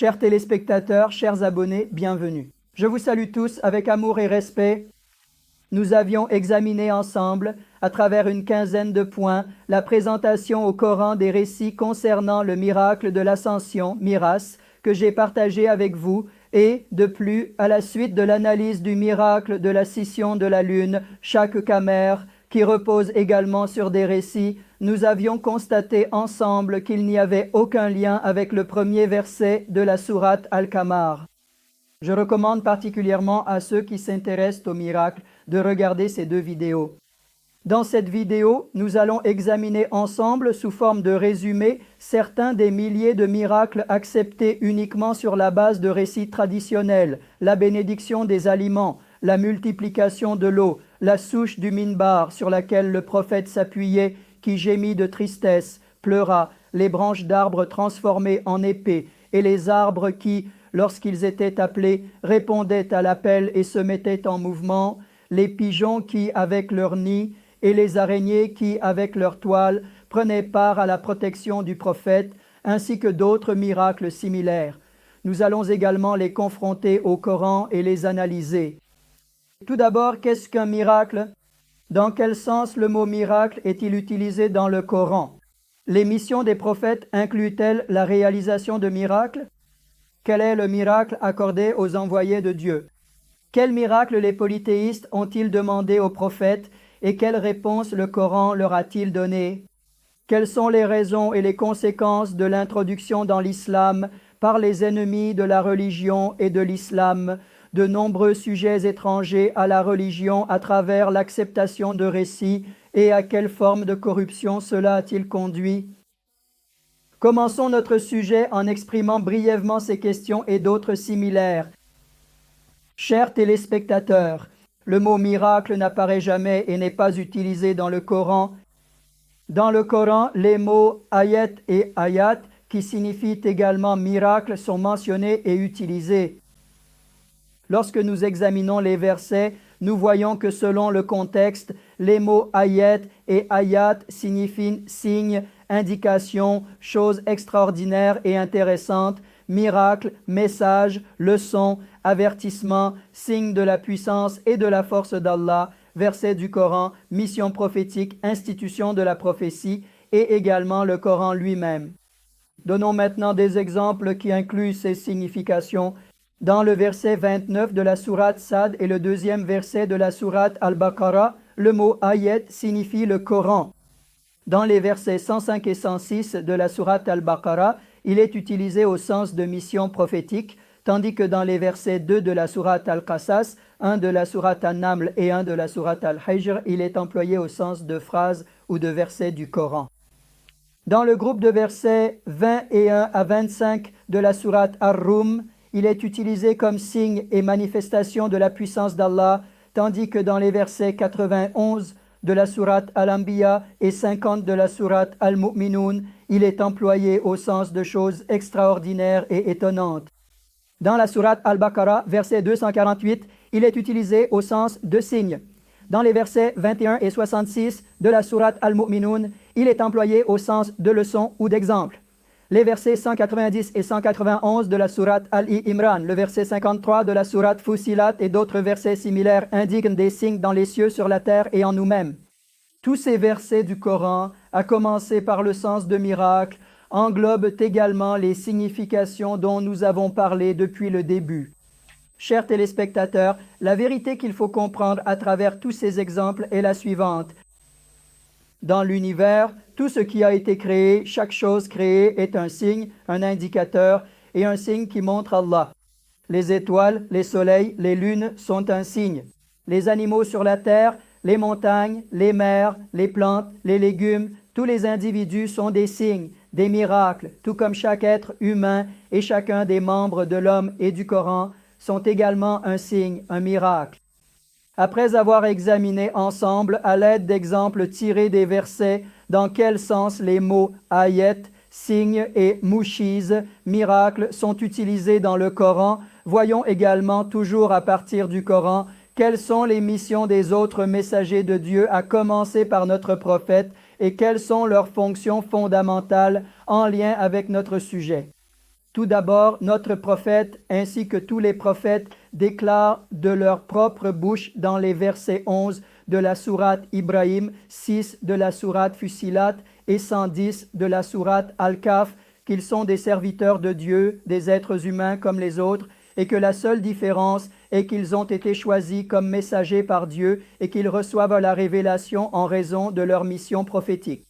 Chers téléspectateurs, chers abonnés, bienvenue. Je vous salue tous avec amour et respect. Nous avions examiné ensemble, à travers une quinzaine de points, la présentation au Coran des récits concernant le miracle de l'ascension, Miras, que j'ai partagé avec vous, et, de plus, à la suite de l'analyse du miracle de la scission de la lune, chaque camère, qui repose également sur des récits, nous avions constaté ensemble qu'il n'y avait aucun lien avec le premier verset de la sourate Al-Qamar. Je recommande particulièrement à ceux qui s'intéressent au miracle de regarder ces deux vidéos. Dans cette vidéo, nous allons examiner ensemble, sous forme de résumé, certains des milliers de miracles acceptés uniquement sur la base de récits traditionnels, la bénédiction des aliments, la multiplication de l'eau, la souche du minbar sur laquelle le prophète s'appuyait, qui gémit de tristesse, pleura, les branches d'arbres transformées en épées, et les arbres qui, lorsqu'ils étaient appelés, répondaient à l'appel et se mettaient en mouvement, les pigeons qui, avec leurs nids, et les araignées qui, avec leurs toiles, prenaient part à la protection du prophète, ainsi que d'autres miracles similaires. Nous allons également les confronter au Coran et les analyser. Tout d'abord, qu'est-ce qu'un miracle? Dans quel sens le mot miracle est-il utilisé dans le Coran? Les missions des prophètes incluent-elles la réalisation de miracles? Quel est le miracle accordé aux envoyés de Dieu? Quel miracle les polythéistes ont-ils demandé aux prophètes et quelle réponse le Coran leur a-t-il donné? Quelles sont les raisons et les conséquences de l'introduction dans l'islam par les ennemis de la religion et de l'islam de nombreux sujets étrangers à la religion à travers l'acceptation de récits et à quelle forme de corruption cela a-t-il conduit? Commençons notre sujet en exprimant brièvement ces questions et d'autres similaires. Chers téléspectateurs, le mot miracle n'apparaît jamais et n'est pas utilisé dans le Coran. Dans le Coran, les mots ayat et ayat, qui signifient également miracle, sont mentionnés et utilisés. Lorsque nous examinons les versets, nous voyons que selon le contexte, les mots ayat et ayat signifient signe, indication, chose extraordinaire et intéressante, miracle, message, leçon, avertissement, signe de la puissance et de la force d'Allah, verset du Coran, mission prophétique, institution de la prophétie et également le Coran lui-même. Donnons maintenant des exemples qui incluent ces significations. Dans le verset 29 de la sourate Sad et le deuxième verset de la sourate Al-Baqarah, le mot ayat signifie le Coran. Dans les versets 105 et 106 de la sourate Al-Baqarah, il est utilisé au sens de mission prophétique, tandis que dans les versets 2 de la sourate Al-Qasas, 1 de la sourate An-Naml et 1 de la sourate Al-Hijr, il est employé au sens de phrase ou de verset du Coran. Dans le groupe de versets 21 à 25 de la sourate Ar-Rum, il est utilisé comme signe et manifestation de la puissance d'Allah, tandis que dans les versets 91 de la sourate Al-Anbiya et 50 de la sourate Al-Mu'minun, il est employé au sens de choses extraordinaires et étonnantes. Dans la sourate Al-Baqarah, verset 248, il est utilisé au sens de signe. Dans les versets 21 et 66 de la sourate Al-Mu'minun, il est employé au sens de leçon ou d'exemple. Les versets 190 et 191 de la sourate Al-Imran, le verset 53 de la sourate Fussilat et d'autres versets similaires indiquent des signes dans les cieux, sur la terre et en nous-mêmes. Tous ces versets du Coran, à commencer par le sens de miracle, englobent également les significations dont nous avons parlé depuis le début. Chers téléspectateurs, la vérité qu'il faut comprendre à travers tous ces exemples est la suivante. Dans l'univers, tout ce qui a été créé, chaque chose créée est un signe, un indicateur et un signe qui montre Allah. Les étoiles, les soleils, les lunes sont un signe. Les animaux sur la terre, les montagnes, les mers, les plantes, les légumes, tous les individus sont des signes, des miracles, tout comme chaque être humain et chacun des membres de l'homme et du Coran sont également un signe, un miracle. Après avoir examiné ensemble, à l'aide d'exemples tirés des versets, dans quel sens les mots ayat, signe et mushiz, miracle, sont utilisés dans le Coran, voyons également, toujours à partir du Coran, quelles sont les missions des autres messagers de Dieu, à commencer par notre prophète, et quelles sont leurs fonctions fondamentales en lien avec notre sujet. Tout d'abord, notre prophète ainsi que tous les prophètes déclarent de leur propre bouche dans les versets 11 de la sourate Ibrahim, 6 de la sourate Fussilat et 110 de la sourate Al-Kaf qu'ils sont des serviteurs de Dieu, des êtres humains comme les autres, et que la seule différence est qu'ils ont été choisis comme messagers par Dieu et qu'ils reçoivent la révélation en raison de leur mission prophétique.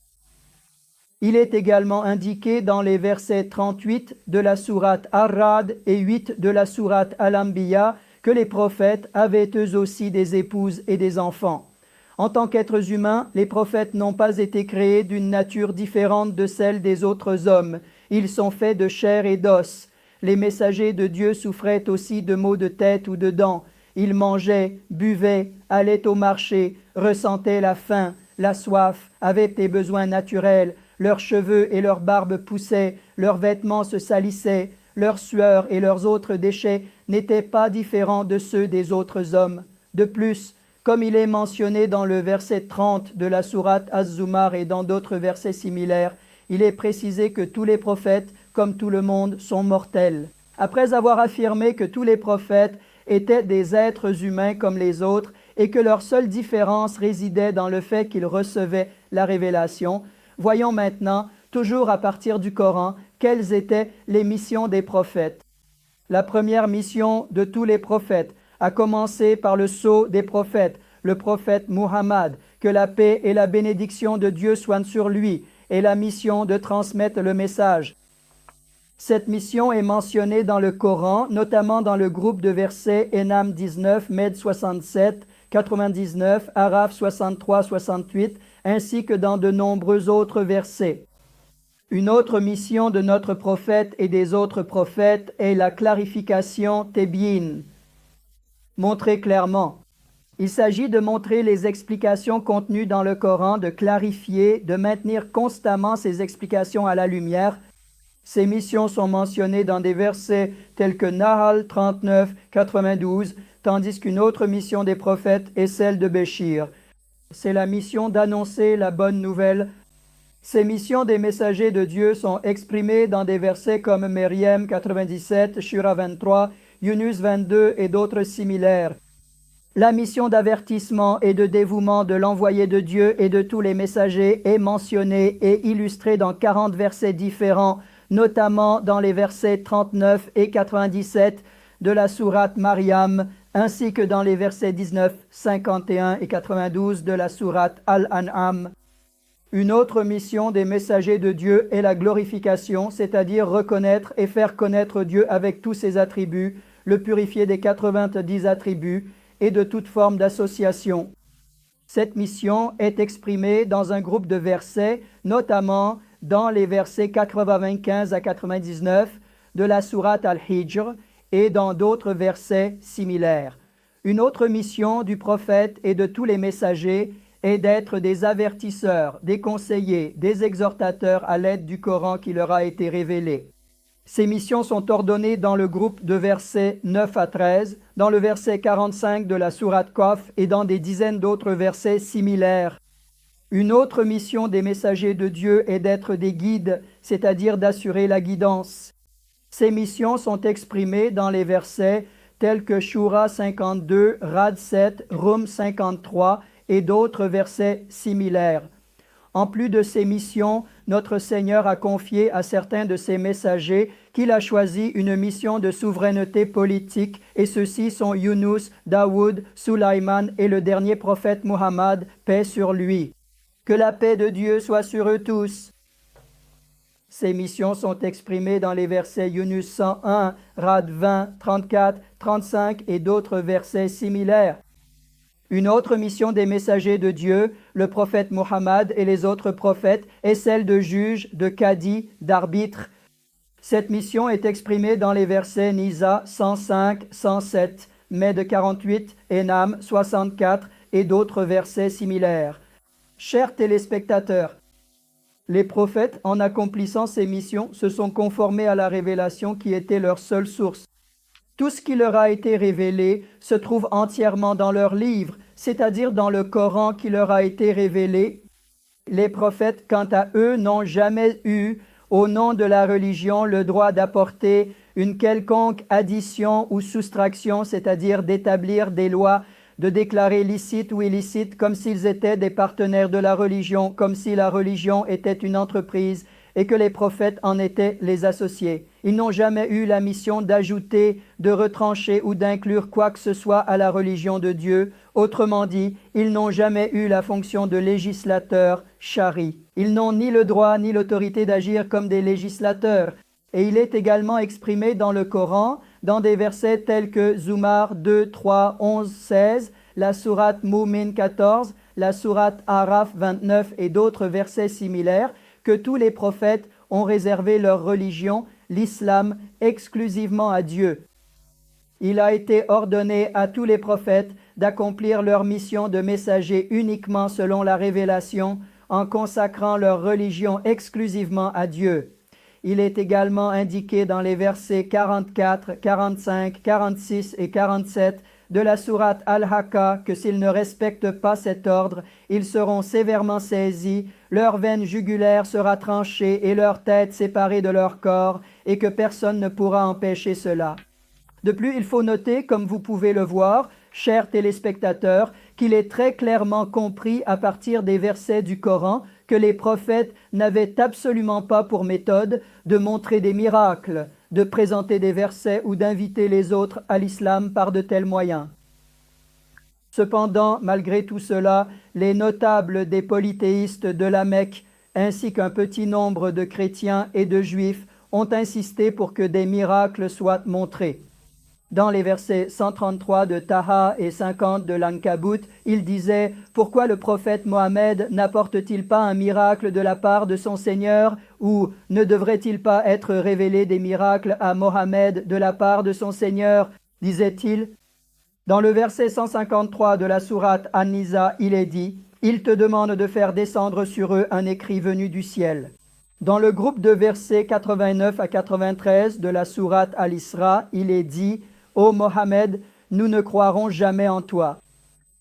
Il est également indiqué dans les versets 38 de la sourate Ar-Ra'd et 8 de la sourate Al-Anbiya que les prophètes avaient eux aussi des épouses et des enfants. En tant qu'êtres humains, les prophètes n'ont pas été créés d'une nature différente de celle des autres hommes. Ils sont faits de chair et d'os. Les messagers de Dieu souffraient aussi de maux de tête ou de dents. Ils mangeaient, buvaient, allaient au marché, ressentaient la faim, la soif, avaient des besoins naturels. Leurs cheveux et leurs barbes poussaient, leurs vêtements se salissaient, leur sueur et leurs autres déchets n'étaient pas différents de ceux des autres hommes. De plus, comme il est mentionné dans le verset 30 de la sourate Az-Zumar et dans d'autres versets similaires, il est précisé que tous les prophètes, comme tout le monde, sont mortels. Après avoir affirmé que tous les prophètes étaient des êtres humains comme les autres et que leur seule différence résidait dans le fait qu'ils recevaient la révélation, voyons maintenant, toujours à partir du Coran, quelles étaient les missions des prophètes. La première mission de tous les prophètes a commencé par le sceau des prophètes, le prophète Muhammad, que la paix et la bénédiction de Dieu soient sur lui, et la mission de transmettre le message. Cette mission est mentionnée dans le Coran, notamment dans le groupe de versets Enam 19, Med 67, 99, Araf 63, 68, ainsi que dans de nombreux autres versets. Une autre mission de notre prophète et des autres prophètes est la clarification tébyin, montrer clairement. Il s'agit de montrer les explications contenues dans le Coran, de clarifier, de maintenir constamment ces explications à la lumière. Ces missions sont mentionnées dans des versets tels que Nahl 39, 92, tandis qu'une autre mission des prophètes est celle de Béchir. C'est la mission d'annoncer la bonne nouvelle. Ces missions des messagers de Dieu sont exprimées dans des versets comme Maryam 97, Shura 23, Yunus 22 et d'autres similaires. La mission d'avertissement et de dévouement de l'envoyé de Dieu et de tous les messagers est mentionnée et illustrée dans 40 versets différents, notamment dans les versets 39 et 97 de la sourate Maryam, ainsi que dans les versets 19, 51 et 92 de la sourate Al-An'am. Une autre mission des messagers de Dieu est la glorification, c'est-à-dire reconnaître et faire connaître Dieu avec tous ses attributs, le purifier des 90 attributs et de toute forme d'association. Cette mission est exprimée dans un groupe de versets, notamment dans les versets 95 à 99 de la sourate Al-Hijr et dans d'autres versets similaires. Une autre mission du prophète et de tous les messagers est d'être des avertisseurs, des conseillers, des exhortateurs à l'aide du Coran qui leur a été révélé. Ces missions sont ordonnées dans le groupe de versets 9 à 13, dans le verset 45 de la sourate Qaf et dans des dizaines d'autres versets similaires. Une autre mission des messagers de Dieu est d'être des guides, c'est-à-dire d'assurer la guidance. Ces missions sont exprimées dans les versets tels que Shura 52, Rad 7, Rum 53 et d'autres versets similaires. En plus de ces missions, notre Seigneur a confié à certains de ses messagers qu'il a choisi une mission de souveraineté politique, et ceux-ci sont Yunus, Daoud, Sulaiman et le dernier prophète Muhammad, paix sur lui. Que la paix de Dieu soit sur eux tous. Ces missions sont exprimées dans les versets Yunus 101, Rad 20, 34, 35 et d'autres versets similaires. Une autre mission des messagers de Dieu, le prophète Muhammad et les autres prophètes, est celle de juge, de cadi, d'arbitre. Cette mission est exprimée dans les versets Nisa 105, 107, Med 48, Enam 64 et d'autres versets similaires. Chers téléspectateurs, les prophètes, en accomplissant ces missions, se sont conformés à la révélation qui était leur seule source. Tout ce qui leur a été révélé se trouve entièrement dans leur livre, c'est-à-dire dans le Coran qui leur a été révélé. Les prophètes, quant à eux, n'ont jamais eu au nom de la religion, le droit d'apporter une quelconque addition ou soustraction, c'est-à-dire d'établir des lois, de déclarer licite ou illicite comme s'ils étaient des partenaires de la religion, comme si la religion était une entreprise et que les prophètes en étaient les associés. Ils n'ont jamais eu la mission d'ajouter, de retrancher ou d'inclure quoi que ce soit à la religion de Dieu. Autrement dit, ils n'ont jamais eu la fonction de législateur, shari. Ils n'ont ni le droit ni l'autorité d'agir comme des législateurs. Et il est également exprimé dans le Coran, dans des versets tels que Zumar 2, 3, 11, 16, la sourate Mu'min 14, la sourate Araf 29 et d'autres versets similaires, que tous les prophètes ont réservé leur religion, l'islam, exclusivement à Dieu. Il a été ordonné à tous les prophètes d'accomplir leur mission de messager uniquement selon la révélation, en consacrant leur religion exclusivement à Dieu. Il est également indiqué dans les versets 44, 45, 46 et 47 de la sourate Al-Haqqa que s'ils ne respectent pas cet ordre, ils seront sévèrement saisis, leur veine jugulaire sera tranchée et leur tête séparée de leur corps, et que personne ne pourra empêcher cela. De plus, il faut noter, comme vous pouvez le voir, chers téléspectateurs, qu'il est très clairement compris à partir des versets du Coran que les prophètes n'avaient absolument pas pour méthode de montrer des miracles, de présenter des versets ou d'inviter les autres à l'islam par de tels moyens. Cependant, malgré tout cela, les notables des polythéistes de la Mecque, ainsi qu'un petit nombre de chrétiens et de juifs, ont insisté pour que des miracles soient montrés. Dans les versets 133 de Taha et 50 de l'Ankabut, il disait « Pourquoi le prophète Mohammed n'apporte-t-il pas un miracle de la part de son Seigneur ou ne devrait-il pas être révélé des miracles à Mohammed de la part de son Seigneur ?» disait-il. Dans le verset 153 de la sourate An-Nisa, il est dit « Il te demande de faire descendre sur eux un écrit venu du ciel. » Dans le groupe de versets 89 à 93 de la sourate Al-Isra, il est dit « Ô Mohammed, nous ne croirons jamais en toi.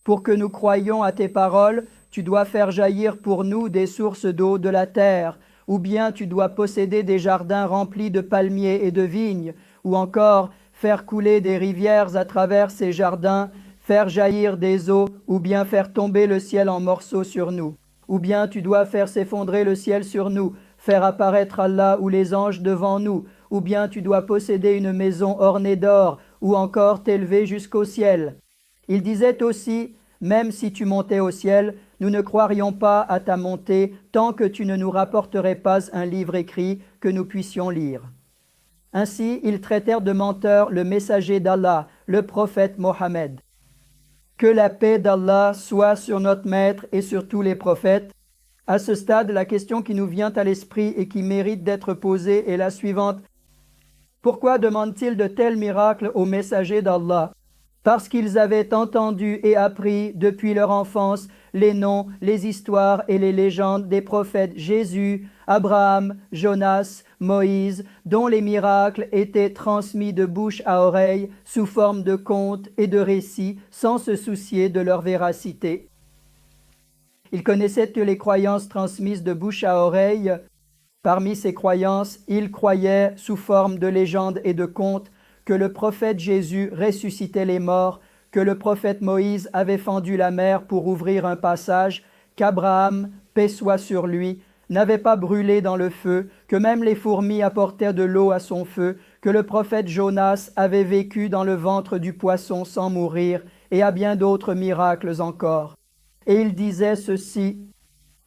Pour que nous croyions à tes paroles, tu dois faire jaillir pour nous des sources d'eau de la terre, ou bien tu dois posséder des jardins remplis de palmiers et de vignes, ou encore faire couler des rivières à travers ces jardins, faire jaillir des eaux, ou bien faire tomber le ciel en morceaux sur nous. Ou bien tu dois faire s'effondrer le ciel sur nous, faire apparaître Allah ou les anges devant nous, ou bien tu dois posséder une maison ornée d'or, ou encore t'élever jusqu'au ciel. Il disait aussi, même si tu montais au ciel, nous ne croirions pas à ta montée tant que tu ne nous rapporterais pas un livre écrit que nous puissions lire. Ainsi, ils traitèrent de menteur le messager d'Allah, le prophète Mohammed. Que la paix d'Allah soit sur notre maître et sur tous les prophètes. À ce stade, la question qui nous vient à l'esprit et qui mérite d'être posée est la suivante. Pourquoi demandent-ils de tels miracles aux messagers d'Allah? Parce qu'ils avaient entendu et appris depuis leur enfance les noms, les histoires et les légendes des prophètes Jésus, Abraham, Jonas, Moïse, dont les miracles étaient transmis de bouche à oreille sous forme de contes et de récits sans se soucier de leur véracité. Ils connaissaient que les croyances transmises de bouche à oreille. Parmi ces croyances, ils croyaient, sous forme de légendes et de contes, que le prophète Jésus ressuscitait les morts, que le prophète Moïse avait fendu la mer pour ouvrir un passage, qu'Abraham, paix soit sur lui, n'avait pas brûlé dans le feu, que même les fourmis apportaient de l'eau à son feu, que le prophète Jonas avait vécu dans le ventre du poisson sans mourir, et à bien d'autres miracles encore. Et il disait ceci.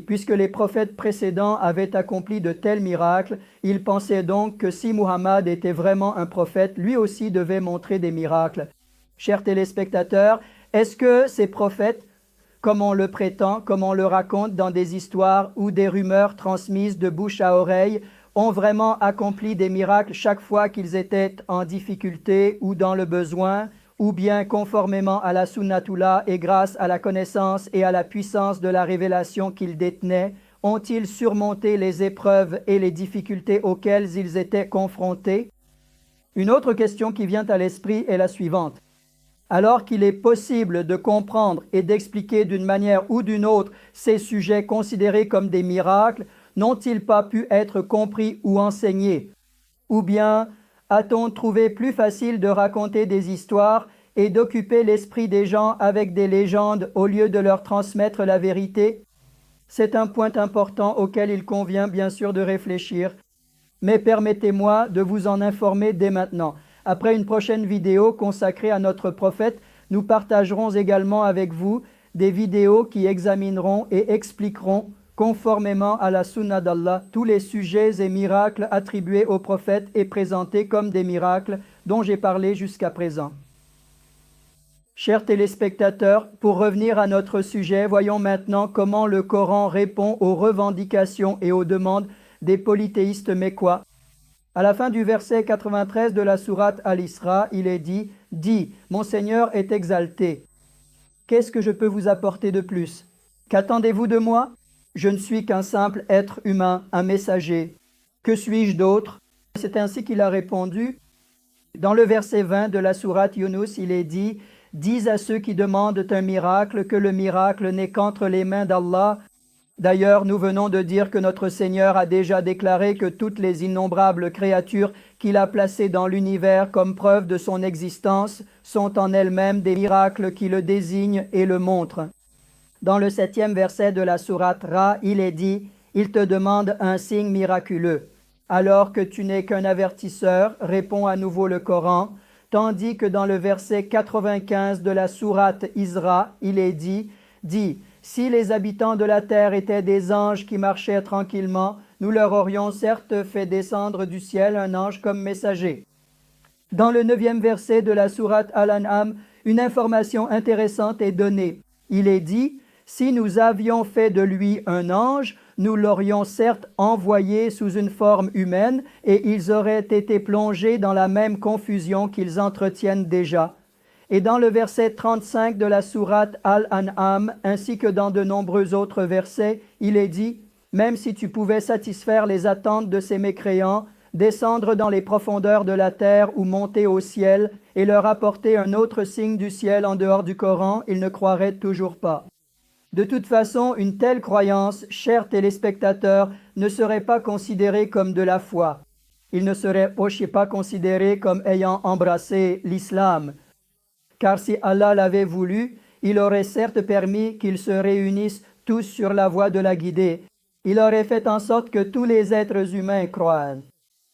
Puisque les prophètes précédents avaient accompli de tels miracles, il pensait donc que si Muhammad était vraiment un prophète, lui aussi devait montrer des miracles. Chers téléspectateurs, est-ce que ces prophètes, comme on le prétend, comme on le raconte dans des histoires ou des rumeurs transmises de bouche à oreille, ont vraiment accompli des miracles chaque fois qu'ils étaient en difficulté ou dans le besoin, ou bien conformément à la sunnatullah et grâce à la connaissance et à la puissance de la révélation qu'ils détenaient, ont-ils surmonté les épreuves et les difficultés auxquelles ils étaient confrontés? Une autre question qui vient à l'esprit est la suivante. Alors qu'il est possible de comprendre et d'expliquer d'une manière ou d'une autre ces sujets considérés comme des miracles, n'ont-ils pas pu être compris ou enseignés? Ou bien a-t-on trouvé plus facile de raconter des histoires et d'occuper l'esprit des gens avec des légendes au lieu de leur transmettre la vérité? C'est un point important auquel il convient bien sûr de réfléchir, mais permettez-moi de vous en informer dès maintenant. Après une prochaine vidéo consacrée à notre prophète, nous partagerons également avec vous des vidéos qui examineront et expliqueront, conformément à la sunna d'Allah, tous les sujets et miracles attribués au prophète et présentés comme des miracles dont j'ai parlé jusqu'à présent. Chers téléspectateurs, pour revenir à notre sujet, voyons maintenant comment le Coran répond aux revendications et aux demandes des polythéistes mécois. À la fin du verset 93 de la sourate Al-Isra, il est dit « Dis, mon Seigneur est exalté. Qu'est-ce que je peux vous apporter de plus? Qu'attendez-vous de moi? Je ne suis qu'un simple être humain, un messager. Que suis-je d'autre ?» C'est ainsi qu'il a répondu. Dans le verset 20 de la sourate Yunus, il est dit « Dis à ceux qui demandent un miracle que le miracle n'est qu'entre les mains d'Allah. » D'ailleurs, nous venons de dire que notre Seigneur a déjà déclaré que toutes les innombrables créatures qu'il a placées dans l'univers comme preuve de son existence sont en elles-mêmes des miracles qui le désignent et le montrent. Dans le 7e verset de la sourate Ra, il est dit « Il te demande un signe miraculeux. Alors que tu n'es qu'un avertisseur, répond à nouveau le Coran, tandis que dans le verset 95 de la sourate Isra, il est dit « Dis, si les habitants de la terre étaient des anges qui marchaient tranquillement, nous leur aurions certes fait descendre du ciel un ange comme messager. » Dans le 9e verset de la sourate Al-An'am, une information intéressante est donnée. Il est dit « Si nous avions fait de lui un ange, nous l'aurions certes envoyé sous une forme humaine et ils auraient été plongés dans la même confusion qu'ils entretiennent déjà. » Et dans le verset 35 de la sourate Al-An'am, ainsi que dans de nombreux autres versets, il est dit « Même si tu pouvais satisfaire les attentes de ces mécréants, descendre dans les profondeurs de la terre ou monter au ciel et leur apporter un autre signe du ciel en dehors du Coran, ils ne croiraient toujours pas. » De toute façon, une telle croyance, chers téléspectateurs, ne serait pas considérée comme de la foi. Il ne serait aussi pas considéré comme ayant embrassé l'islam. Car si Allah l'avait voulu, il aurait certes permis qu'ils se réunissent tous sur la voie de la guidée. Il aurait fait en sorte que tous les êtres humains croient.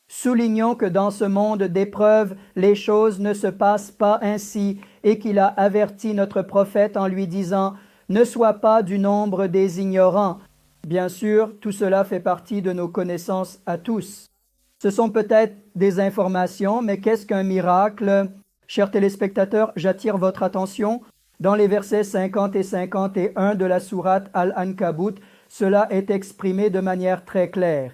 Soulignons que dans ce monde d'épreuves, les choses ne se passent pas ainsi et qu'il a averti notre prophète en lui disant « Ne sois pas du nombre des ignorants ». Bien sûr, tout cela fait partie de nos connaissances à tous. Ce sont peut-être des informations, mais qu'est-ce qu'un miracle? Chers téléspectateurs, j'attire votre attention. Dans les versets 50 et 51 de la sourate Al-Ankabut, cela est exprimé de manière très claire.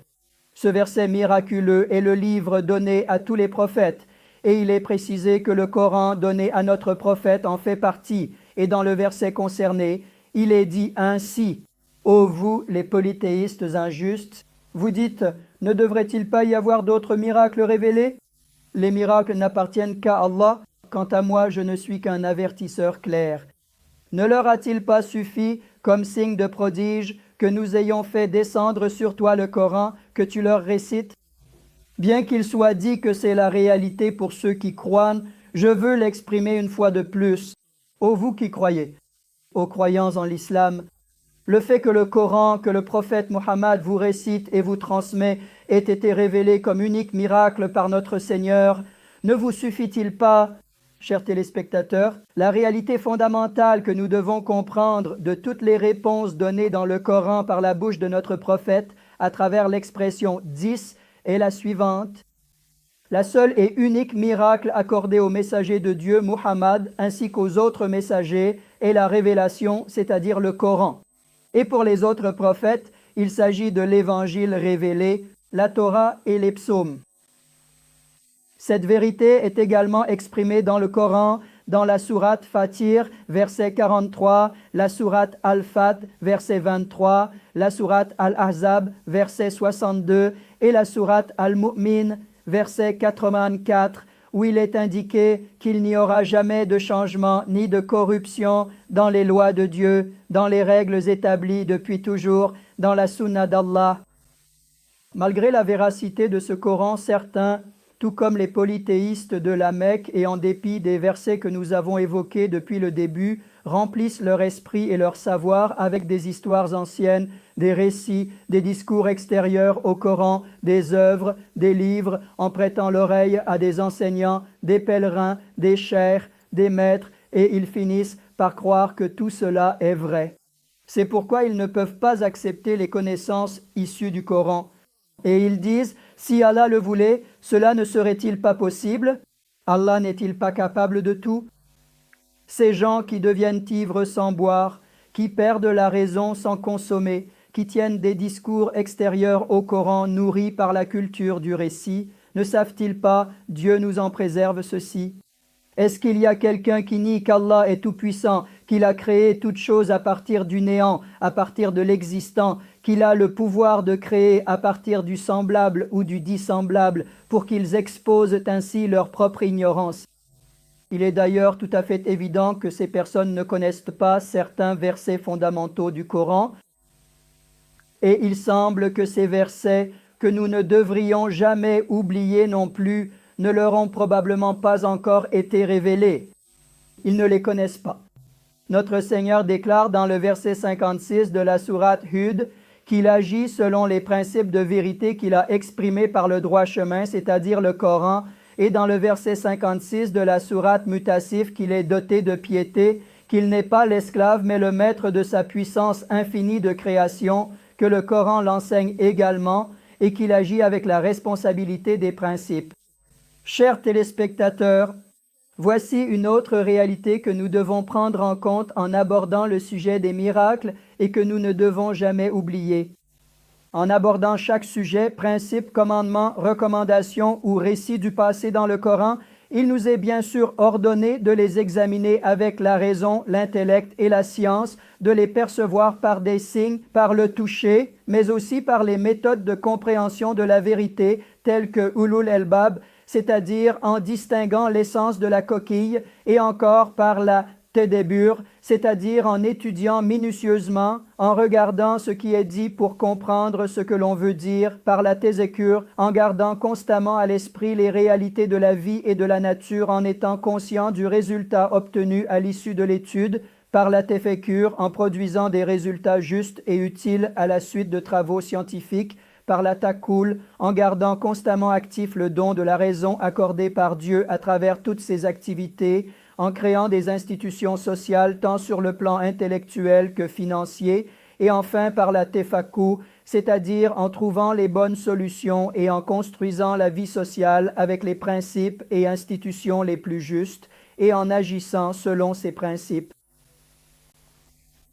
Ce verset miraculeux est le livre donné à tous les prophètes, et il est précisé que le Coran donné à notre prophète en fait partie. Et dans le verset concerné, il est dit ainsi « Ô vous, les polythéistes injustes, vous dites, ne devrait-il pas y avoir d'autres miracles révélés? Les miracles n'appartiennent qu'à Allah. Quant à moi, je ne suis qu'un avertisseur clair. Ne leur a-t-il pas suffi, comme signe de prodige, que nous ayons fait descendre sur toi le Coran, que tu leur récites? Bien qu'il soit dit que c'est la réalité pour ceux qui croient, je veux l'exprimer une fois de plus. Ô vous qui croyez, aux croyants en l'islam, le fait que le Coran, que le prophète Muhammad vous récite et vous transmet, ait été révélé comme unique miracle par notre Seigneur, ne vous suffit-il pas, chers téléspectateurs, la réalité fondamentale que nous devons comprendre de toutes les réponses données dans le Coran par la bouche de notre prophète à travers l'expression « 10 » est la suivante. La seule et unique miracle accordé au messager de Dieu, Muhammad, ainsi qu'aux autres messagers, est la révélation, c'est-à-dire le Coran. Et pour les autres prophètes, il s'agit de l'évangile révélé, la Torah et les psaumes. Cette vérité est également exprimée dans le Coran, dans la sourate Fatir, verset 43, la sourate Al-Fat, verset 23, la sourate Al-Ahzab, verset 62 et la sourate Al-Mu'min, verset 84, où il est indiqué qu'il n'y aura jamais de changement ni de corruption dans les lois de Dieu, dans les règles établies depuis toujours, dans la sunna d'Allah. Malgré la véracité de ce Coran, certains, tout comme les polythéistes de la Mecque et en dépit des versets que nous avons évoqués depuis le début, remplissent leur esprit et leur savoir avec des histoires anciennes, des récits, des discours extérieurs au Coran, des œuvres, des livres, en prêtant l'oreille à des enseignants, des pèlerins, des cheikhs, des maîtres, et ils finissent par croire que tout cela est vrai. C'est pourquoi ils ne peuvent pas accepter les connaissances issues du Coran. Et ils disent, si Allah le voulait, cela ne serait-il pas possible? Allah n'est-il pas capable de tout? Ces gens qui deviennent ivres sans boire, qui perdent la raison sans consommer, qui tiennent des discours extérieurs au Coran nourris par la culture du récit, ne savent-ils pas, Dieu nous en préserve ceci? Est-ce qu'il y a quelqu'un qui nie qu'Allah est tout-puissant, qu'il a créé toutes choses à partir du néant, à partir de l'existant, qu'il a le pouvoir de créer à partir du semblable ou du dissemblable pour qu'ils exposent ainsi leur propre ignorance? Il est d'ailleurs tout à fait évident que ces personnes ne connaissent pas certains versets fondamentaux du Coran et il semble que ces versets que nous ne devrions jamais oublier non plus ne leur ont probablement pas encore été révélés. Ils ne les connaissent pas. Notre Seigneur déclare dans le verset 56 de la sourate Hud qu'il agit selon les principes de vérité qu'il a exprimés par le droit chemin, c'est-à-dire le Coran, et dans le verset 56 de la sourate Mutassif qu'il est doté de piété, qu'il n'est pas l'esclave mais le maître de sa puissance infinie de création, que le Coran l'enseigne également et qu'il agit avec la responsabilité des principes. Chers téléspectateurs, voici une autre réalité que nous devons prendre en compte en abordant le sujet des miracles et que nous ne devons jamais oublier. En abordant chaque sujet, principe, commandement, recommandation ou récit du passé dans le Coran, il nous est bien sûr ordonné de les examiner avec la raison, l'intellect et la science, de les percevoir par des signes, par le toucher, mais aussi par les méthodes de compréhension de la vérité telles que Ulul Elbab, c'est-à-dire en distinguant l'essence de la coquille, et encore par la tadabbur, c'est-à-dire en étudiant minutieusement, en regardant ce qui est dit pour comprendre ce que l'on veut dire, par la tazakkur, en gardant constamment à l'esprit les réalités de la vie et de la nature, en étant conscient du résultat obtenu à l'issue de l'étude, par la tafakkur, en produisant des résultats justes et utiles à la suite de travaux scientifiques, par la takoul, en gardant constamment actif le don de la raison accordé par Dieu à travers toutes ses activités, en créant des institutions sociales tant sur le plan intellectuel que financier, et enfin par la tefakku, c'est-à-dire en trouvant les bonnes solutions et en construisant la vie sociale avec les principes et institutions les plus justes, et en agissant selon ces principes.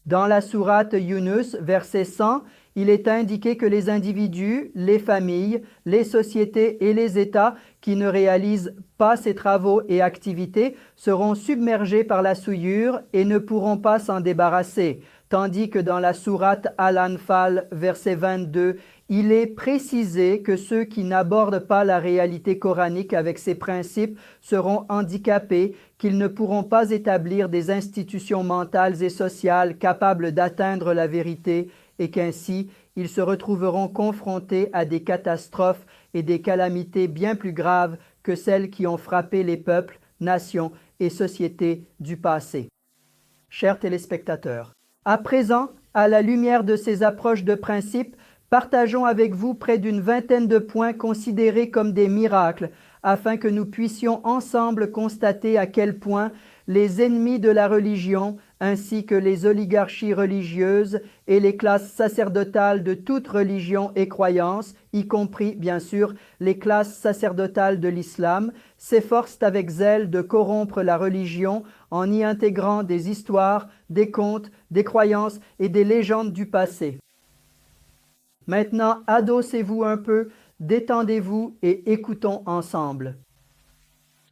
Dans la sourate Yunus, verset 100, il est indiqué que les individus, les familles, les sociétés et les États qui ne réalisent pas ces travaux et activités seront submergés par la souillure et ne pourront pas s'en débarrasser, tandis que dans la sourate Al-Anfal, verset 22, il est précisé que ceux qui n'abordent pas la réalité coranique avec ses principes seront handicapés, qu'ils ne pourront pas établir des institutions mentales et sociales capables d'atteindre la vérité et qu'ainsi ils se retrouveront confrontés à des catastrophes et des calamités bien plus graves que celles qui ont frappé les peuples, nations et sociétés du passé. Chers téléspectateurs, à présent, à la lumière de ces approches de principe, partageons avec vous près d'une vingtaine de points considérés comme des miracles, afin que nous puissions ensemble constater à quel point les ennemis de la religion, ainsi que les oligarchies religieuses et les classes sacerdotales de toute religion et croyance, y compris bien sûr les classes sacerdotales de l'islam, s'efforcent avec zèle de corrompre la religion en y intégrant des histoires, des contes, des croyances et des légendes du passé. Maintenant, adossez-vous un peu, détendez-vous et écoutons ensemble.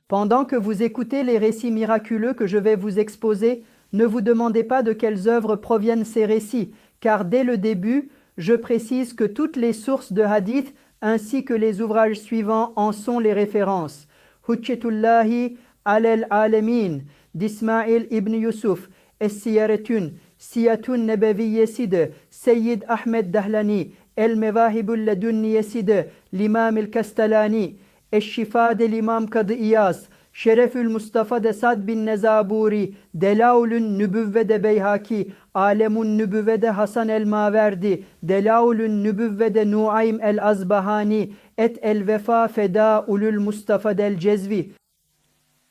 Pendant que vous écoutez les récits miraculeux que je vais vous exposer, ne vous demandez pas de quelles œuvres proviennent ces récits, car dès le début, je précise que toutes les sources de hadith ainsi que les ouvrages suivants en sont les références. Hujjatullahi al-Alamin d'Ismaïl ibn Yusuf, Es-Siyaratun, Siyatun Nabawiyya Sid, Sayyid Ahmed Dahlani, المواهب اللدنية سيدة الإمام الكستلاني الشفاء de l'imam Kadı İyaz Şerefül Mustafa de Sad bin Nezaburi Delaulün Nübüvve de Beyhaki Alemun Nübüvve de Hasan el-Maverdi Delaulün Nübüvve de Nuaym el-Azbahani Et el-Vefa Feda Ulul Mustafa del Cezvi.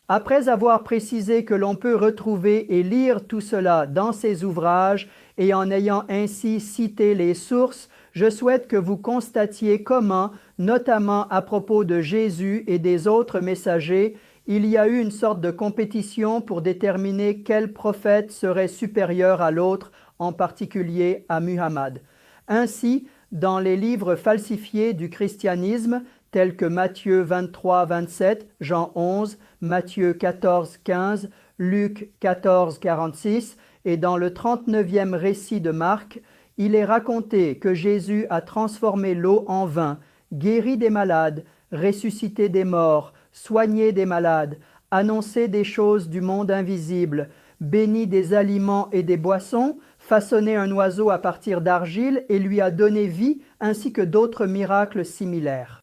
Après avoir précisé que l'on peut retrouver et lire tout cela dans ces ouvrages et en ayant ainsi cité les sources, je souhaite que vous constatiez comment, notamment à propos de Jésus et des autres messagers, il y a eu une sorte de compétition pour déterminer quel prophète serait supérieur à l'autre, en particulier à Muhammad. Ainsi, dans les livres falsifiés du christianisme, tels que Matthieu 23, 27, Jean 11, Matthieu 14, 15, Luc 14, 46, et dans le 39e récit de Marc, il est raconté que Jésus a transformé l'eau en vin, guéri des malades, ressuscité des morts, soigné des malades, annoncé des choses du monde invisible, béni des aliments et des boissons, façonné un oiseau à partir d'argile et lui a donné vie, ainsi que d'autres miracles similaires.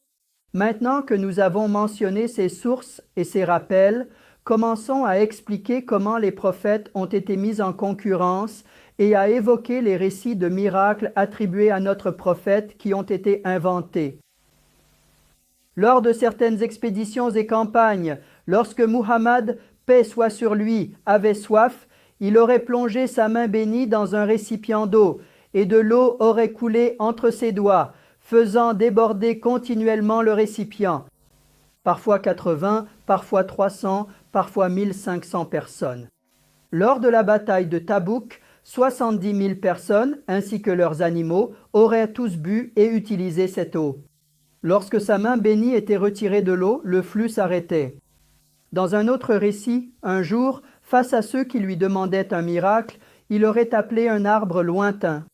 Maintenant que nous avons mentionné ces sources et ces rappels, commençons à expliquer comment les prophètes ont été mis en concurrence et à évoquer les récits de miracles attribués à notre prophète qui ont été inventés. Lors de certaines expéditions et campagnes, lorsque Muhammad, paix soit sur lui, avait soif, il aurait plongé sa main bénie dans un récipient d'eau, et de l'eau aurait coulé entre ses doigts, faisant déborder continuellement le récipient. Parfois 80, parfois 300, parfois 1500 personnes. Lors de la bataille de Tabouk, 70 000 personnes, ainsi que leurs animaux, auraient tous bu et utilisé cette eau. Lorsque sa main bénie était retirée de l'eau, le flux s'arrêtait. Dans un autre récit, un jour, face à ceux qui lui demandaient un miracle, il aurait appelé un arbre lointain.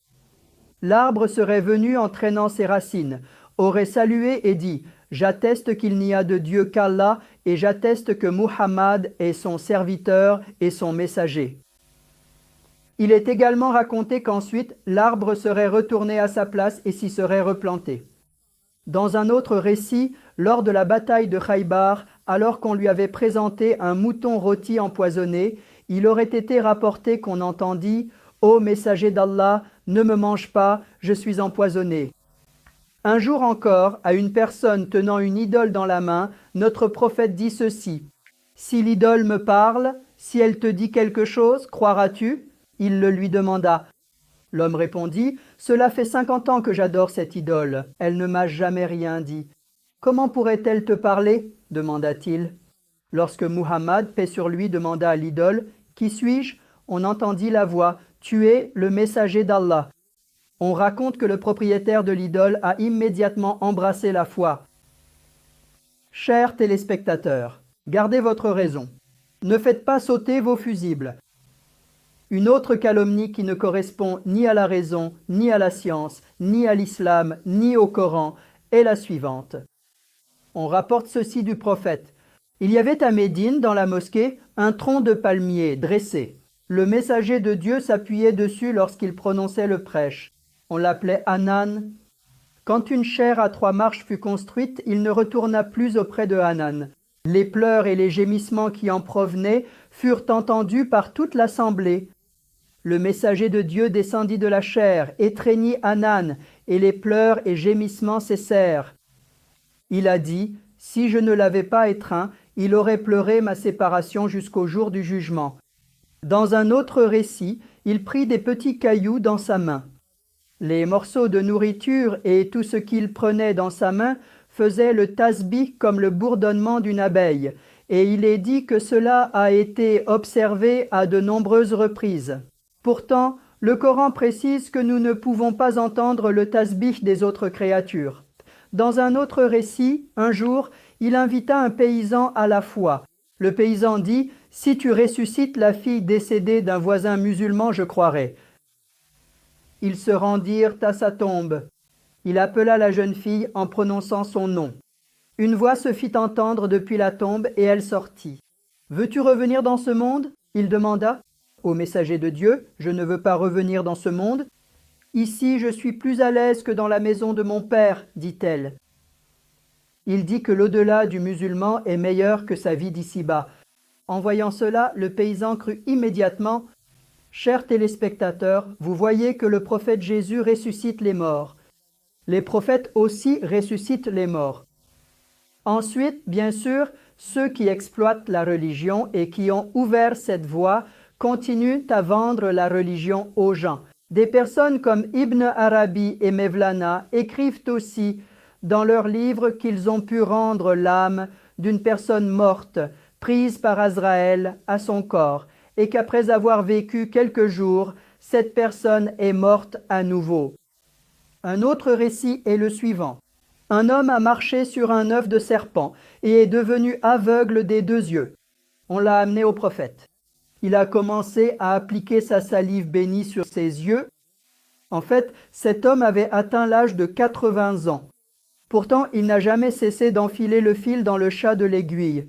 L'arbre serait venu en traînant ses racines, aurait salué et dit « J'atteste qu'il n'y a de Dieu qu'Allah et j'atteste que Muhammad est son serviteur et son messager. » Il est également raconté qu'ensuite, l'arbre serait retourné à sa place et s'y serait replanté. Dans un autre récit, lors de la bataille de Khaybar, alors qu'on lui avait présenté un mouton rôti empoisonné, il aurait été rapporté qu'on entendit « Ô messager d'Allah, ne me mange pas, je suis empoisonné. » Un jour encore, à une personne tenant une idole dans la main, notre prophète dit ceci « Si l'idole me parle, si elle te dit quelque chose, croiras-tu » Il le lui demanda. L'homme répondit « Cela fait 50 ans que j'adore cette idole. Elle ne m'a jamais rien dit. »« Comment pourrait-elle te parler ?» demanda-t-il. Lorsque Muhammad, paix sur lui, demanda à l'idole « Qui suis-je » on entendit la voix « Tu es le messager d'Allah. » On raconte que le propriétaire de l'idole a immédiatement embrassé la foi. Chers téléspectateurs, gardez votre raison. Ne faites pas sauter vos fusibles. Une autre calomnie qui ne correspond ni à la raison, ni à la science, ni à l'islam, ni au Coran, est la suivante. On rapporte ceci du prophète. Il y avait à Médine, dans la mosquée, un tronc de palmier dressé. Le messager de Dieu s'appuyait dessus lorsqu'il prononçait le prêche. On l'appelait Hanan. Quand une chaire à 3 marches fut construite, il ne retourna plus auprès de Hanan. Les pleurs et les gémissements qui en provenaient furent entendus par toute l'assemblée. Le messager de Dieu descendit de la chaire, étreignit Hanan, et les pleurs et gémissements cessèrent. Il a dit, « Si je ne l'avais pas étreint, il aurait pleuré ma séparation jusqu'au jour du jugement. » Dans un autre récit, il prit des petits cailloux dans sa main. Les morceaux de nourriture et tout ce qu'il prenait dans sa main faisaient le tasbih comme le bourdonnement d'une abeille, et il est dit que cela a été observé à de nombreuses reprises. Pourtant, le Coran précise que nous ne pouvons pas entendre le tasbih des autres créatures. Dans un autre récit, un jour, il invita un paysan à la foi. Le paysan dit « Si tu ressuscites la fille décédée d'un voisin musulman, je croirai. » Ils se rendirent à sa tombe. Il appela la jeune fille en prononçant son nom. Une voix se fit entendre depuis la tombe et elle sortit. « Veux-tu revenir dans ce monde ?» il demanda. « Ô messager de Dieu, je ne veux pas revenir dans ce monde. » Ici, je suis plus à l'aise que dans la maison de mon père, dit-elle. Il dit que l'au-delà du musulman est meilleur que sa vie d'ici-bas. En voyant cela, le paysan crut immédiatement « Chers téléspectateurs, vous voyez que le prophète Jésus ressuscite les morts. Les prophètes aussi ressuscitent les morts. » Ensuite, bien sûr, ceux qui exploitent la religion et qui ont ouvert cette voie continuent à vendre la religion aux gens. Des personnes comme Ibn Arabi et Mevlana écrivent aussi dans leurs livres qu'ils ont pu rendre l'âme d'une personne morte, prise par Azraël à son corps, et qu'après avoir vécu quelques jours, cette personne est morte à nouveau. Un autre récit est le suivant. Un homme a marché sur un œuf de serpent et est devenu aveugle des 2 yeux. On l'a amené au prophète. Il a commencé à appliquer sa salive bénie sur ses yeux. En fait, cet homme avait atteint l'âge de 80 ans. Pourtant, il n'a jamais cessé d'enfiler le fil dans le chat de l'aiguille.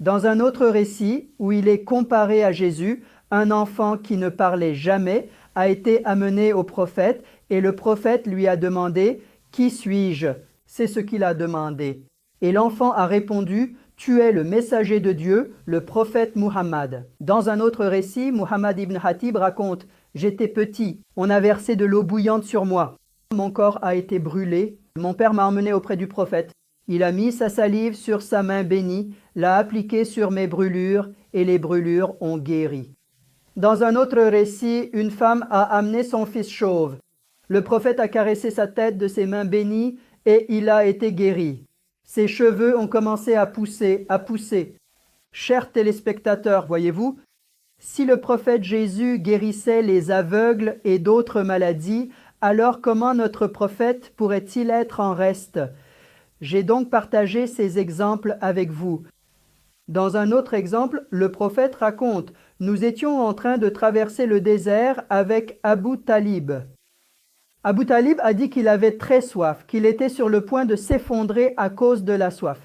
Dans un autre récit, où il est comparé à Jésus, un enfant qui ne parlait jamais a été amené au prophète et le prophète lui a demandé « Qui suis-je » C'est ce qu'il a demandé. Et l'enfant a répondu « Tu es le messager de Dieu, le prophète Muhammad. » Dans un autre récit, Muhammad ibn Hatib raconte « J'étais petit, on a versé de l'eau bouillante sur moi. Mon corps a été brûlé. Mon père m'a emmené auprès du prophète. Il a mis sa salive sur sa main bénie, l'a appliquée sur mes brûlures, et les brûlures ont guéri. » Dans un autre récit, une femme a amené son fils chauve. Le prophète a caressé sa tête de ses mains bénies, et il a été guéri. Ses cheveux ont commencé à pousser, à pousser. Chers téléspectateurs, voyez-vous, si le prophète Jésus guérissait les aveugles et d'autres maladies, alors comment notre prophète pourrait-il être en reste? J'ai donc partagé ces exemples avec vous. Dans un autre exemple, le prophète raconte « Nous étions en train de traverser le désert avec Abu Talib. » Abu Talib a dit qu'il avait très soif, qu'il était sur le point de s'effondrer à cause de la soif.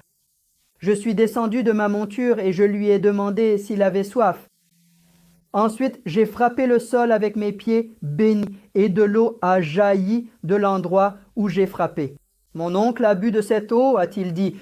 Je suis descendu de ma monture et je lui ai demandé s'il avait soif. Ensuite, j'ai frappé le sol avec mes pieds bénis et de l'eau a jailli de l'endroit où j'ai frappé. Mon oncle a bu de cette eau, a-t-il dit.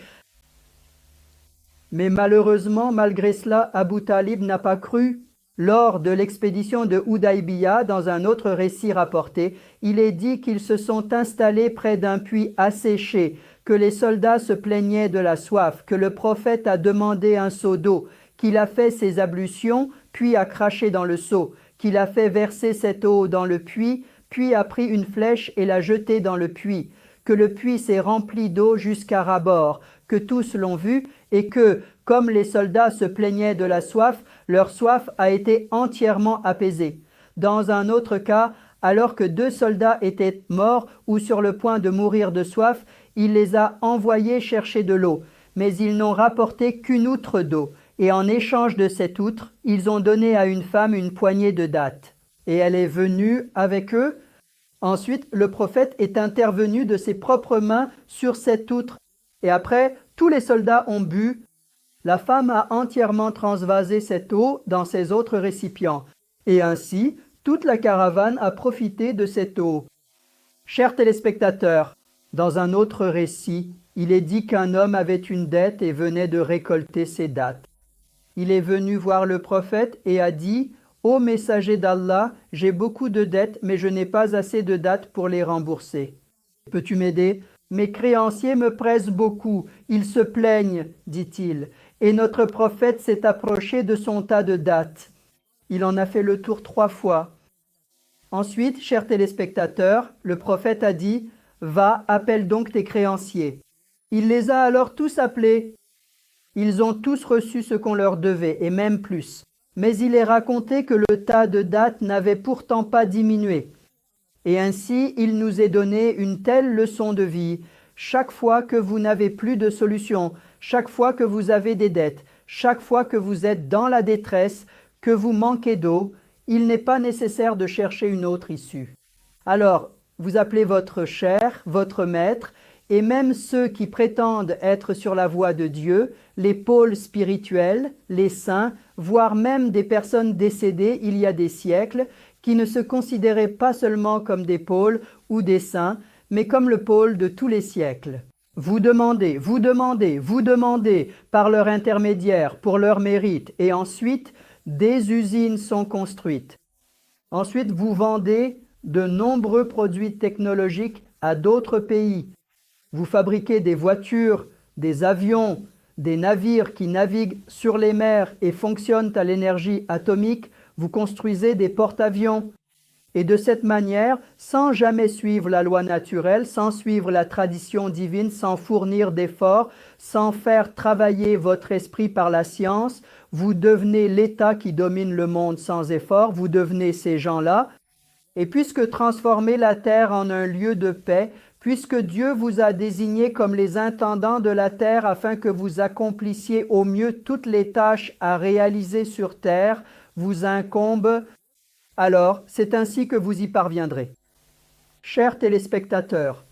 Mais malheureusement, malgré cela, Abu Talib n'a pas cru. Lors de l'expédition de Hudaybiya, dans un autre récit rapporté, il est dit qu'ils se sont installés près d'un puits asséché, que les soldats se plaignaient de la soif, que le prophète a demandé un seau d'eau, qu'il a fait ses ablutions, puis a craché dans le seau, qu'il a fait verser cette eau dans le puits, puis a pris une flèche et l'a jetée dans le puits, que le puits s'est rempli d'eau jusqu'à ras-bord, que tous l'ont vu, et que, comme les soldats se plaignaient de la soif, leur soif a été entièrement apaisée. Dans un autre cas, alors que 2 soldats étaient morts ou sur le point de mourir de soif, il les a envoyés chercher de l'eau, mais ils n'ont rapporté qu'une outre d'eau, et en échange de cette outre, ils ont donné à une femme une poignée de dattes. Et elle est venue avec eux. Ensuite, le prophète est intervenu de ses propres mains sur cette outre, et après, tous les soldats ont bu. La femme a entièrement transvasé cette eau dans ses autres récipients, et ainsi, toute la caravane a profité de cette eau. Chers téléspectateurs, dans un autre récit, il est dit qu'un homme avait une dette et venait de récolter ses dattes. Il est venu voir le prophète et a dit « Ô messager d'Allah, j'ai beaucoup de dettes, mais je n'ai pas assez de dattes pour les rembourser. Peux-tu m'aider ? Mes créanciers me pressent beaucoup, ils se plaignent, dit-il. Et notre prophète s'est approché de son tas de dattes. Il en a fait le tour 3 fois. Ensuite, chers téléspectateurs, le prophète a dit « Va, appelle donc tes créanciers. » Il les a alors tous appelés. Ils ont tous reçu ce qu'on leur devait, et même plus. Mais il est raconté que le tas de dattes n'avait pourtant pas diminué. Et ainsi, il nous est donné une telle leçon de vie. Chaque fois que vous n'avez plus de solution, chaque fois que vous avez des dettes, chaque fois que vous êtes dans la détresse, que vous manquez d'eau, il n'est pas nécessaire de chercher une autre issue. Alors, vous appelez votre cher, votre maître, et même ceux qui prétendent être sur la voie de Dieu, les pôles spirituels, les saints, voire même des personnes décédées il y a des siècles, qui ne se considéraient pas seulement comme des pôles ou des saints, mais comme le pôle de tous les siècles. Vous demandez, vous demandez, vous demandez par leur intermédiaire, pour leur mérite, et ensuite, des usines sont construites. Ensuite, vous vendez de nombreux produits technologiques à d'autres pays. Vous fabriquez des voitures, des avions, des navires qui naviguent sur les mers et fonctionnent à l'énergie atomique. Vous construisez des porte-avions. Et de cette manière, sans jamais suivre la loi naturelle, sans suivre la tradition divine, sans fournir d'efforts, sans faire travailler votre esprit par la science, vous devenez l'État qui domine le monde sans effort, vous devenez ces gens-là. Et puisque transformer la terre en un lieu de paix, puisque Dieu vous a désignés comme les intendants de la terre afin que vous accomplissiez au mieux toutes les tâches à réaliser sur terre, vous incombe, alors c'est ainsi que vous y parviendrez. Chers téléspectateurs,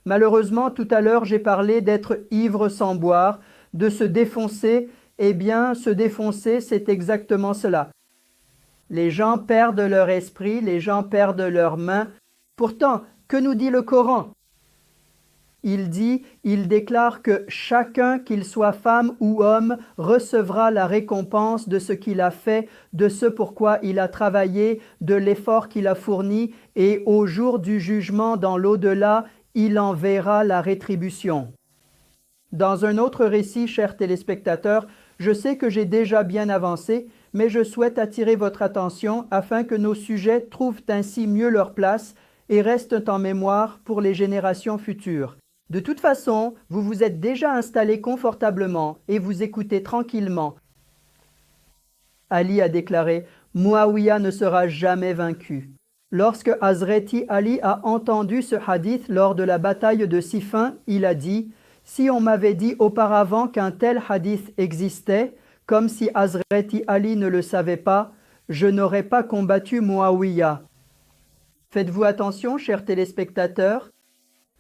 malheureusement tout à l'heure j'ai parlé d'être ivre sans boire, de se défoncer. Eh bien, se défoncer, c'est exactement cela. Les gens perdent leur esprit, les gens perdent leurs mains. Pourtant, que nous dit le Coran? Il déclare que chacun, qu'il soit femme ou homme, recevra la récompense de ce qu'il a fait, de ce pourquoi il a travaillé, de l'effort qu'il a fourni, et au jour du jugement dans l'au-delà, il en verra la rétribution. Dans un autre récit, chers téléspectateurs, je sais que j'ai déjà bien avancé, mais je souhaite attirer votre attention afin que nos sujets trouvent ainsi mieux leur place et restent en mémoire pour les générations futures. De toute façon, vous vous êtes déjà installés confortablement et vous écoutez tranquillement. Ali a déclaré « Muawiyah ne sera jamais vaincu ». Lorsque Hazreti Ali a entendu ce hadith lors de la bataille de Siffin, il a dit « Si on m'avait dit auparavant qu'un tel hadith existait, comme si Hazreti Ali ne le savait pas, je n'aurais pas combattu Muawiyah. » Faites-vous attention, chers téléspectateurs,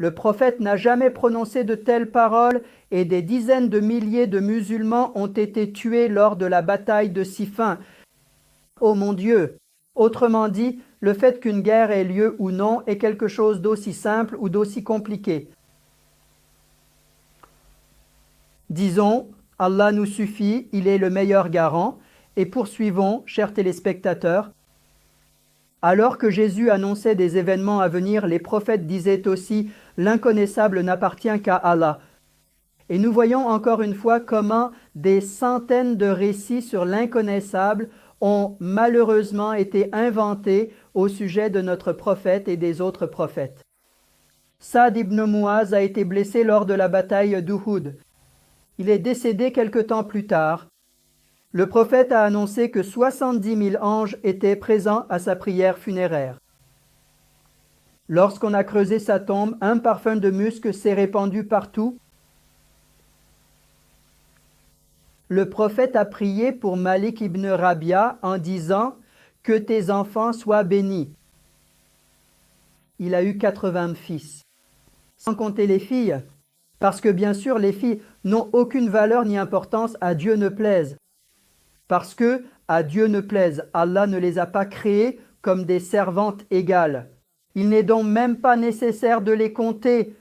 le prophète n'a jamais prononcé de telles paroles et des dizaines de milliers de musulmans ont été tués lors de la bataille de Siffin. Oh mon Dieu! Autrement dit, le fait qu'une guerre ait lieu ou non est quelque chose d'aussi simple ou d'aussi compliqué. Disons, Allah nous suffit, il est le meilleur garant, et poursuivons, chers téléspectateurs. Alors que Jésus annonçait des événements à venir, les prophètes disaient aussi « L'inconnaissable n'appartient qu'à Allah ». Et nous voyons encore une fois comment des centaines de récits sur l'inconnaissable ont malheureusement été inventés au sujet de notre prophète et des autres prophètes. Saad ibn Muaz a été blessé lors de la bataille d'Uhud. Il est décédé quelque temps plus tard. Le prophète a annoncé que 70 000 anges étaient présents à sa prière funéraire. Lorsqu'on a creusé sa tombe, un parfum de musc s'est répandu partout. Le prophète a prié pour Malik ibn Rabia en disant « Que tes enfants soient bénis ». Il a eu 80 fils. Sans compter les filles, parce que bien sûr les filles n'ont aucune valeur ni importance, à Dieu ne plaise. Parce que, à Dieu ne plaise, Allah ne les a pas créées comme des servantes égales. Il n'est donc même pas nécessaire de les compter.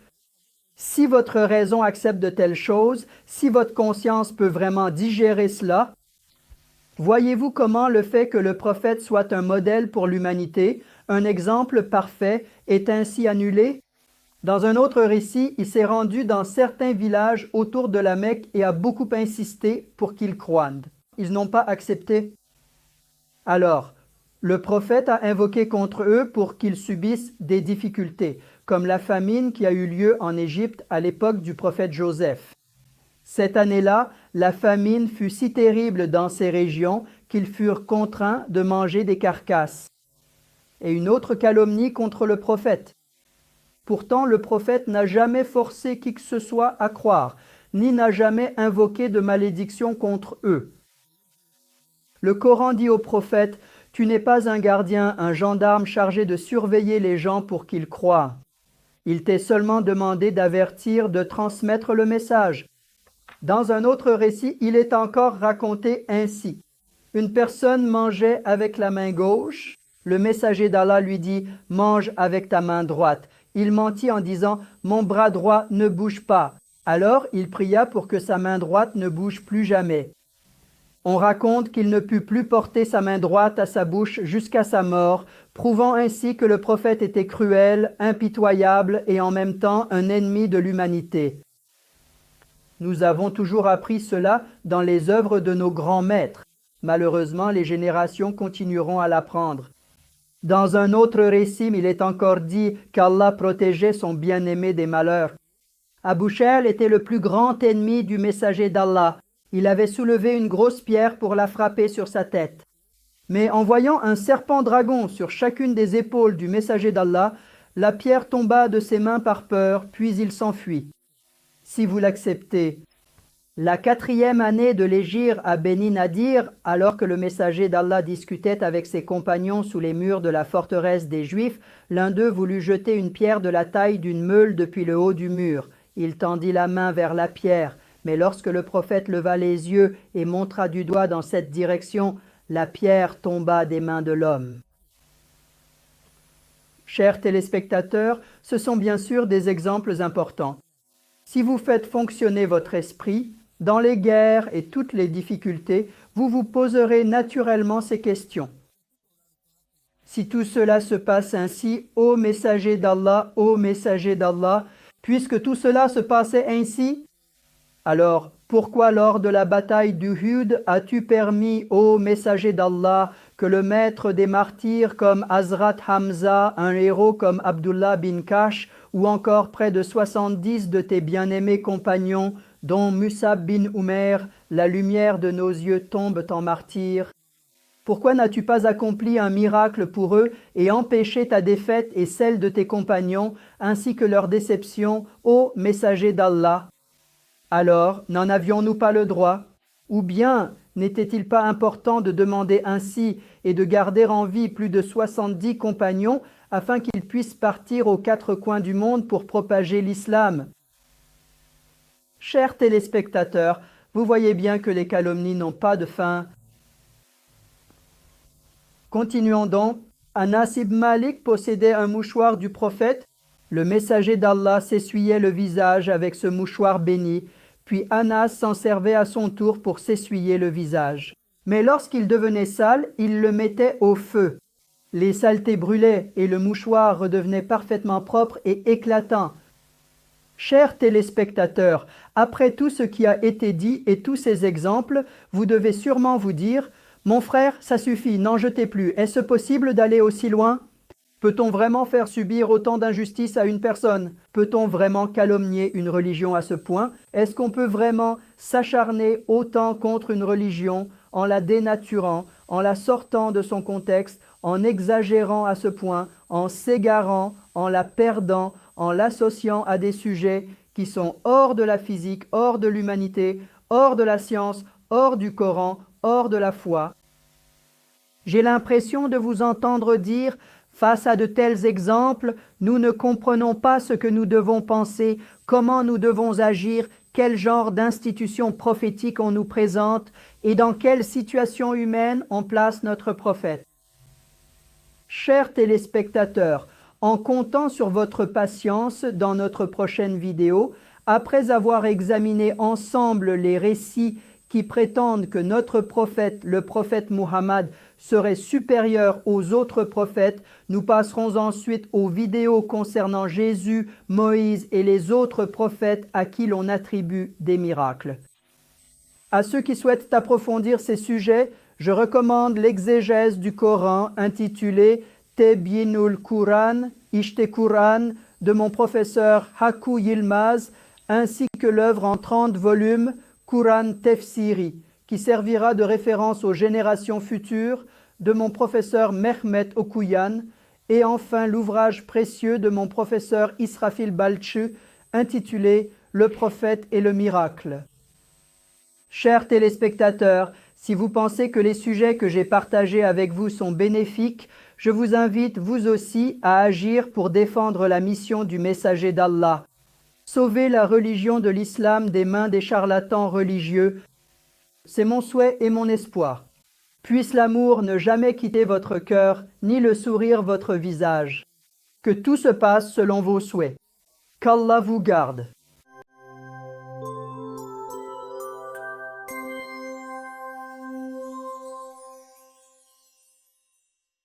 Si votre raison accepte de telles choses, si votre conscience peut vraiment digérer cela, voyez-vous comment le fait que le prophète soit un modèle pour l'humanité, un exemple parfait, est ainsi annulé? Dans un autre récit, il s'est rendu dans certains villages autour de la Mecque et a beaucoup insisté pour qu'ils croient. Ils n'ont pas accepté. Alors, le prophète a invoqué contre eux pour qu'ils subissent des difficultés, comme la famine qui a eu lieu en Égypte à l'époque du prophète Joseph. Cette année-là, la famine fut si terrible dans ces régions qu'ils furent contraints de manger des carcasses. Et une autre calomnie contre le prophète. Pourtant, le prophète n'a jamais forcé qui que ce soit à croire, ni n'a jamais invoqué de malédiction contre eux. Le Coran dit au prophète « Tu n'es pas un gardien, un gendarme chargé de surveiller les gens pour qu'ils croient. Il t'est seulement demandé d'avertir, de transmettre le message. » Dans un autre récit, il est encore raconté ainsi. Une personne mangeait avec la main gauche. Le messager d'Allah lui dit « Mange avec ta main droite ». Il mentit en disant « Mon bras droit ne bouge pas ». Alors il pria pour que sa main droite ne bouge plus jamais. On raconte qu'il ne put plus porter sa main droite à sa bouche jusqu'à sa mort, prouvant ainsi que le prophète était cruel, impitoyable et en même temps un ennemi de l'humanité. Nous avons toujours appris cela dans les œuvres de nos grands maîtres. Malheureusement, les générations continueront à l'apprendre. Dans un autre récit, il est encore dit qu'Allah protégeait son bien-aimé des malheurs. Abu Jahl était le plus grand ennemi du messager d'Allah. Il avait soulevé une grosse pierre pour la frapper sur sa tête. Mais en voyant un serpent dragon sur chacune des épaules du messager d'Allah, la pierre tomba de ses mains par peur, puis il s'enfuit. Si vous l'acceptez, la 4e année de l'hégire à Beni Nadir, alors que le messager d'Allah discutait avec ses compagnons sous les murs de la forteresse des Juifs, l'un d'eux voulut jeter une pierre de la taille d'une meule depuis le haut du mur. Il tendit la main vers la pierre, mais lorsque le prophète leva les yeux et montra du doigt dans cette direction, la pierre tomba des mains de l'homme. Chers téléspectateurs, ce sont bien sûr des exemples importants. Si vous faites fonctionner votre esprit, dans les guerres et toutes les difficultés, vous vous poserez naturellement ces questions. Si tout cela se passe ainsi, ô messager d'Allah, puisque tout cela se passait ainsi, alors pourquoi lors de la bataille d'Uhud as-tu permis, ô messager d'Allah, que le maître des martyrs comme Hazrat Hamza, un héros comme Abdullah bin Kash, ou encore près de 70 de tes bien-aimés compagnons, dont Musab bin Umair, la lumière de nos yeux tombe en martyr? Pourquoi n'as-tu pas accompli un miracle pour eux et empêché ta défaite et celle de tes compagnons, ainsi que leur déception, ô messager d'Allah? Alors, n'en avions-nous pas le droit? Ou bien, n'était-il pas important de demander ainsi et de garder en vie plus de 70 compagnons afin qu'ils puissent partir aux 4 coins du monde pour propager l'islam? Chers téléspectateurs, vous voyez bien que les calomnies n'ont pas de fin. Continuons donc. Anas ibn Malik possédait un mouchoir du prophète. Le messager d'Allah s'essuyait le visage avec ce mouchoir béni, puis Anas s'en servait à son tour pour s'essuyer le visage. Mais lorsqu'il devenait sale, il le mettait au feu. Les saletés brûlaient et le mouchoir redevenait parfaitement propre et éclatant. Chers téléspectateurs, après tout ce qui a été dit et tous ces exemples, vous devez sûrement vous dire « Mon frère, ça suffit, n'en jetez plus. Est-ce possible d'aller aussi loin ? Peut-on vraiment faire subir autant d'injustices à une personne? Peut-on vraiment calomnier une religion à ce point? Est-ce qu'on peut vraiment s'acharner autant contre une religion en la dénaturant, en la sortant de son contexte, en exagérant à ce point, en s'égarant, en la perdant, en l'associant à des sujets qui sont hors de la physique, hors de l'humanité, hors de la science, hors du Coran, hors de la foi? J'ai l'impression de vous entendre dire « Face à de tels exemples, nous ne comprenons pas ce que nous devons penser, comment nous devons agir, quel genre d'institution prophétique on nous présente et dans quelle situation humaine on place notre prophète. » Chers téléspectateurs, en comptant sur votre patience dans notre prochaine vidéo, après avoir examiné ensemble les récits qui prétendent que notre prophète, le prophète Muhammad, serait supérieur aux autres prophètes, nous passerons ensuite aux vidéos concernant Jésus, Moïse et les autres prophètes à qui l'on attribue des miracles. À ceux qui souhaitent approfondir ces sujets, je recommande l'exégèse du Coran intitulée Tebyinul Quran, Ishte Quran de mon professeur Haku Yilmaz, ainsi que l'œuvre en 30 volumes Quran Tefsiri, qui servira de référence aux générations futures de mon professeur Mehmet Okuyan, et enfin l'ouvrage précieux de mon professeur Israfil Balchu, intitulé Le prophète et le miracle. Chers téléspectateurs, si vous pensez que les sujets que j'ai partagés avec vous sont bénéfiques, je vous invite vous aussi à agir pour défendre la mission du messager d'Allah. Sauver la religion de l'islam des mains des charlatans religieux, c'est mon souhait et mon espoir. Puisse l'amour ne jamais quitter votre cœur, ni le sourire votre visage. Que tout se passe selon vos souhaits. Qu'Allah vous garde.